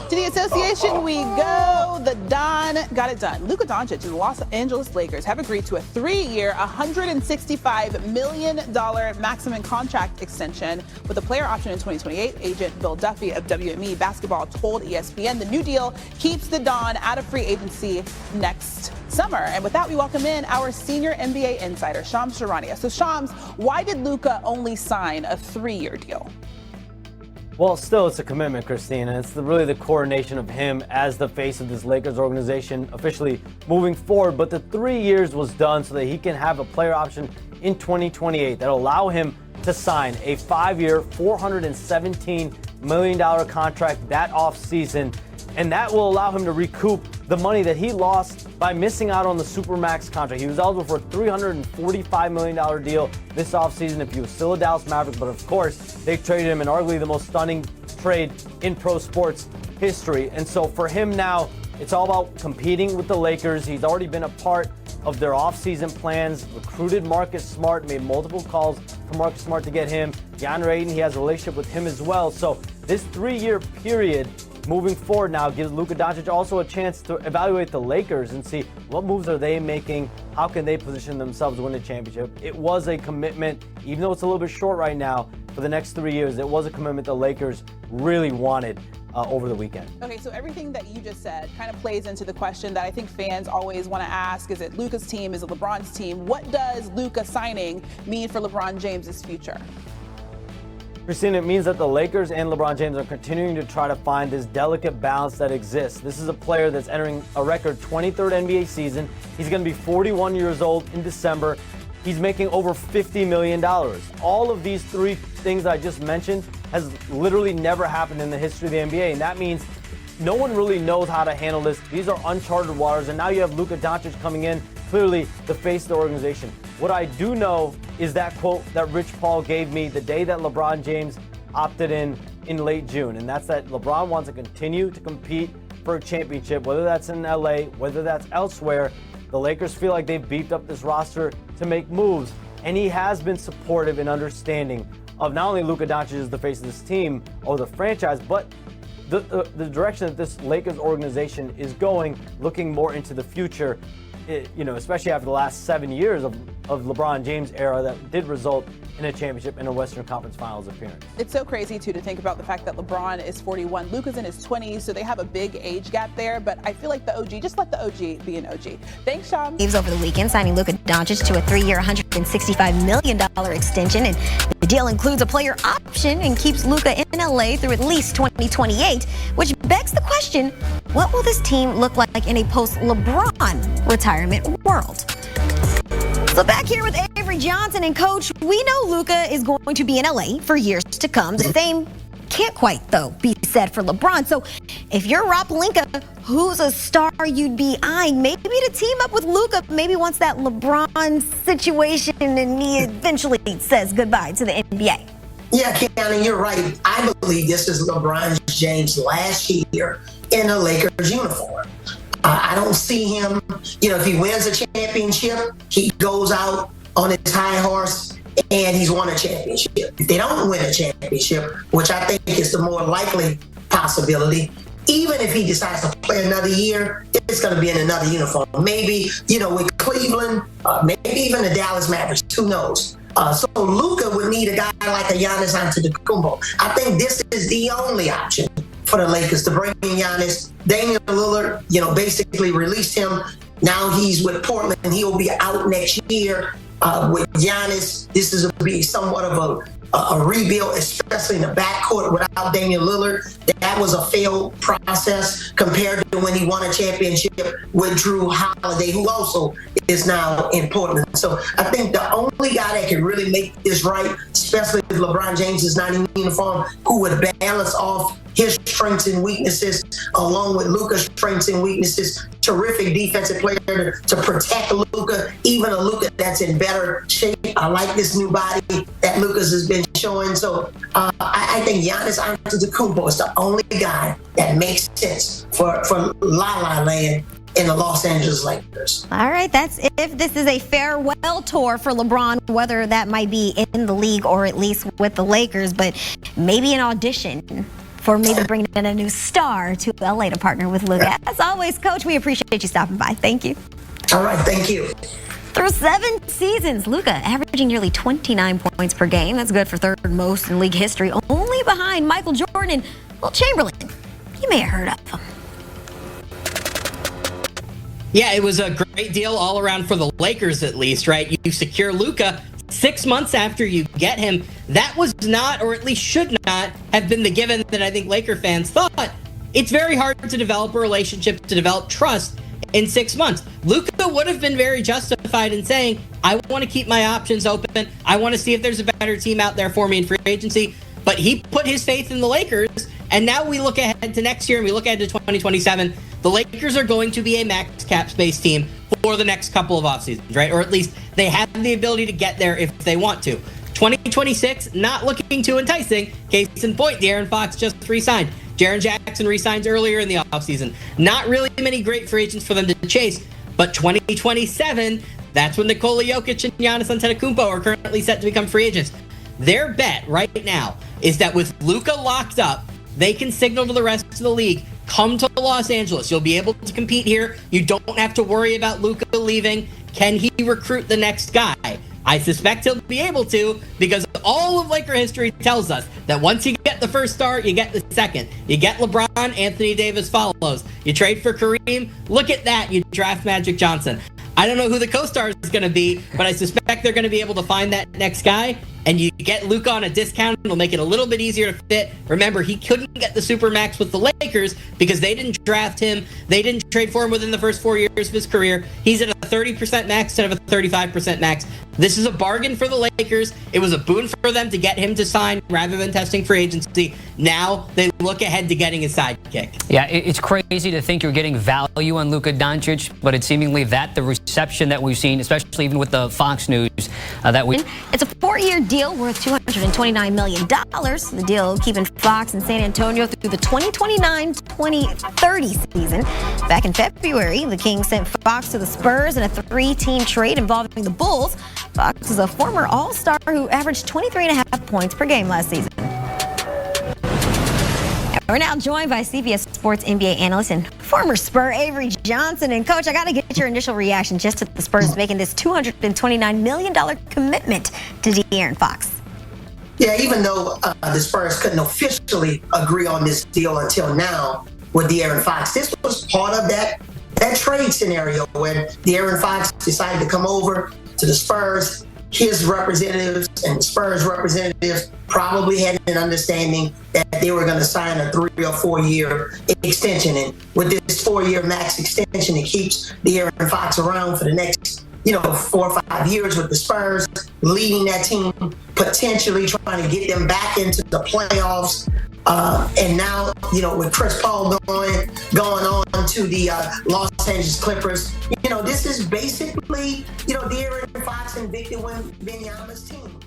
To the association we go. The Don got it done. Luka Doncic and the Los Angeles Lakers have agreed to a 3-year, $165 million maximum contract extension with a player option in 2028. Agent Bill Duffy of WME Basketball told ESPN the new deal keeps the Don out of free agency next summer. And with that, we welcome in our senior NBA insider, Shams Charania. So Shams, why did Luka only sign a 3-year deal? Well, still, it's a commitment, Christine, and it's really the coronation of him as the face of this Lakers organization officially moving forward. But the 3 years was done so that he can have a player option in 2028 that'll allow him to sign a 5-year, $417 million contract that offseason. And that will allow him to recoup the money that he lost by missing out on the Supermax contract. He was eligible for a $345 million deal this offseason if he was still a Dallas Maverick. But of course, they traded him in arguably the most stunning trade in pro sports history. And so for him now, it's all about competing with the Lakers. He's already been a part of their offseason plans, recruited Marcus Smart, made multiple calls for Marcus Smart to get him. DeAndre Ayton, he has a relationship with him as well. So this 3-year period moving forward now gives Luka Doncic also a chance to evaluate the Lakers and see what moves are they making, how can they position themselves to win the championship. It was a commitment, even though it's a little bit short right now, for the next 3 years. It was a commitment the Lakers really wanted over the weekend. Okay, so everything that you just said kind of plays into the question that I think fans always want to ask. Is it Luka's team? Is it LeBron's team? What does Luka signing mean for LeBron James's future? Christine, it means that the Lakers and LeBron James are continuing to try to find this delicate balance that exists. This is a player that's entering a record 23rd NBA season. He's going to be 41 years old in December. He's making over $50 million. All of these three things I just mentioned has literally never happened in the history of the NBA. And that means no one really knows how to handle this. These are uncharted waters. And now you have Luka Doncic coming in, clearly the face of the organization. What I do know is that quote that Rich Paul gave me the day that LeBron James opted in late June. And that's that LeBron wants to continue to compete for a championship, whether that's in LA, whether that's elsewhere. The Lakers feel like they've beefed up this roster to make moves. And he has been supportive and understanding of not only Luka Doncic as the face of this team or the franchise, but the direction that this Lakers organization is going, looking more into the future. Especially after the last 7 years of LeBron James era that did result in a championship and a Western Conference Finals appearance. It's so crazy, too, to think about the fact that LeBron is 41, Luka's in his 20s, so they have a big age gap there. But I feel like the OG, just let the OG be an OG. Thanks, Sean. Leaves over the weekend, signing Luka Doncic to a 3-year, $165 million extension. And the deal includes a player option and keeps Luka in LA through at least 2028, which begs the question, what will this team look like in a post-LeBron retirement world? So back here with Avery Johnson and Coach, we know Luka is going to be in LA for years to come. The same can't quite, though, be said for LeBron. So if you're Rob Pelinka, who's a star you'd be eyeing maybe to team up with Luka, maybe once that LeBron situation and he eventually says goodbye to the NBA? Yeah, Keanu, you're right. I believe this is LeBron James' last year in a Lakers uniform. I don't see him, if he wins a championship, he goes out on his high horse and he's won a championship. If they don't win a championship, which I think is the more likely possibility, even if he decides to play another year, it's going to be in another uniform. Maybe, with Cleveland, maybe even the Dallas Mavericks, who knows? So Luka would need a guy like a Giannis Antetokounmpo. I think this is the only option for the Lakers to bring in Giannis. Damian Lillard, basically released him. Now he's with Portland and he'll be out next year. With Giannis, this is going to be somewhat of a rebuild, especially in the backcourt without Damian Lillard. That was a failed process compared to when he won a championship with Drew Holiday, who also is now in Portland. So I think the only guy that can really make this right, especially if LeBron James is not in uniform, who would balance off his strengths and weaknesses along with Luka's strengths and weaknesses. Terrific defensive player to protect Luka, even a Luka that's in better shape. I like this new body that Luka's has been showing. So I think Giannis Antetokounmpo is the only guy that makes sense for La La Land in the Los Angeles Lakers. All right, that's if this is a farewell tour for LeBron, whether that might be in the league or at least with the Lakers, but maybe an audition for maybe bringing in a new star to LA to partner with Luka. As always, Coach, we appreciate you stopping by. Thank you. All right, thank you. Through 7 seasons, Luka averaging nearly 29 points per game. That's good for third most in league history, only behind Michael Jordan and Will Chamberlain. You may have heard of him. Yeah, it was a great deal all around for the Lakers, at least, right? You secure Luka 6 months after you get him. That was not, or at least should not, have been the given that I think Laker fans thought. It's very hard to develop a relationship, to develop trust in 6 months. Luka would have been very justified in saying, I want to keep my options open. I want to see if there's a better team out there for me in free agency. But he put his faith in the Lakers, and now we look ahead to next year and we look ahead to 2027. The Lakers are going to be a max cap space team for the next couple of off seasons, right? Or at least they have the ability to get there if they want to. 2026, not looking too enticing. Case in point, De'Aaron Fox just re-signed. Jaren Jackson re-signs earlier in the offseason. Not really many great free agents for them to chase, but 2027, that's when Nikola Jokic and Giannis Antetokounmpo are currently set to become free agents. Their bet right now is that with Luka locked up, they can signal to the rest of the league, come to Los Angeles. You'll be able to compete here. You don't have to worry about Luka leaving. Can he recruit the next guy? I suspect he'll be able to, because all of Laker history tells us that once you get the first star, you get the second. You get LeBron, Anthony Davis follows. You trade for Querim, look at that, you draft Magic Johnson. I don't know who the co-star is going to be, but I suspect they're going to be able to find that next guy, and you get Luka on a discount. It'll make it a little bit easier to fit. Remember, he couldn't get the Supermax with the Lakers because they didn't draft him. They didn't trade for him within the first 4 years of his career. He's at a 30% max instead of a 35% max. This is a bargain for the Lakers. It was a boon for them to get him to sign rather than testing free agency. Now they look ahead to getting his sidekick. Yeah, it's crazy to think you're getting value on Luka Doncic, but it's seemingly that the reception that we've seen, especially even with the Fox News, that we... It's a 4-year deal worth $229 million. The deal keeping Fox and San Antonio through the 2029-2030 season. Back in February, the Kings sent Fox to the Spurs in a 3-team trade involving the Bulls. Fox is a former All-Star who averaged 23.5 points per game last season. We're now joined by CBS Sports NBA analyst and former Spur Avery Johnson. And Coach, I got to get your initial reaction just to the Spurs making this $229 million commitment to De'Aaron Fox. Yeah, even though the Spurs couldn't officially agree on this deal until now with De'Aaron Fox, this was part of that trade scenario when De'Aaron Fox decided to come over to the Spurs. His representatives and Spurs representatives probably had an understanding that they were going to sign a 3 or 4 year extension. And with this 4-year max extension, it keeps De'Aaron Fox around for the next, 4 or 5 years with the Spurs, leading that team, potentially trying to get them back into the playoffs. And now, with Chris Paul going on to the Los Angeles Clippers, this is basically, De'Aaron Fox and Victor Wembanyama's team.